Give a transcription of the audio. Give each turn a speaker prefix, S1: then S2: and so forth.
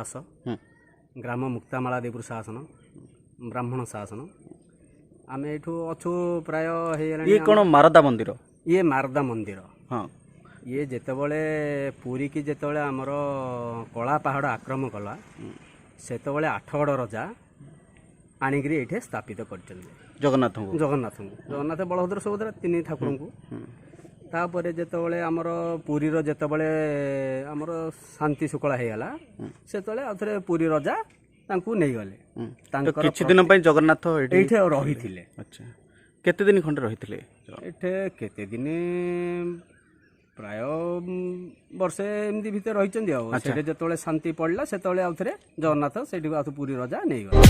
S1: ଦାସ ଗ୍ରାମ ମୁକ୍ତାମାଳା ଦେବପୁର ଶାସନ ବ୍ରାହ୍ମଣ ଶାସନ ଆମେ ଏଠୁ ଅଛୁ ପ୍ରାୟ ହେଇଗଲାଣି।
S2: ଇଏ କ'ଣ ମାରଦା ମନ୍ଦିର?
S1: ଇଏ ମାରଦା ମନ୍ଦିର।
S2: ହଁ,
S1: ଇଏ ଯେତେବେଳେ ପୁରୀ କି ଯେତେବେଳେ ଆମର କଳା ପାହାଡ଼ ଆକ୍ରମଣ କଲା ସେତେବେଳେ ଆଠଗଡ଼ ରଜା ଆଣିକିରି ଏଇଠି ସ୍ଥାପିତ କରିଛନ୍ତି
S2: ଜଗନ୍ନାଥଙ୍କୁ।
S1: ଜଗନ୍ନାଥ ବଳଭଦ୍ର ସୁଭଦ୍ରା ତିନି ଠାକୁରଙ୍କୁ। ତାପରେ ଯେତେବେଳେ ଆମର ପୁରୀର ଯେତେବେଳେ ଆମର ଶାନ୍ତି ଶୃଙ୍ଖଳା ହେଇଗଲା ସେତେବେଳେ ଆଉ ଥରେ ପୁରୀ ରଜା ତାଙ୍କୁ ନେଇଗଲେ। ତାଙ୍କର
S2: କିଛି ଦିନ ପାଇଁ ଜଗନ୍ନାଥ
S1: ଏଇଠି ରହିଥିଲେ।
S2: ଆଚ୍ଛା, କେତେ ଦିନ ଖଣ୍ଡେ ରହିଥିଲେ
S1: ଏଠି? କେତେ ଦିନ ପ୍ରାୟ ବର୍ଷେ ଏମିତି ଭିତରେ ରହିଛନ୍ତି ଆଉ। ସେଠି ଯେତେବେଳେ ଶାନ୍ତି ପଡ଼ିଲା ସେତେବେଳେ ଆଉ ଥରେ ଜଗନ୍ନାଥ ସେଇଠି ଆଉ ପୁରୀ ରଜା ନେଇଗଲେ।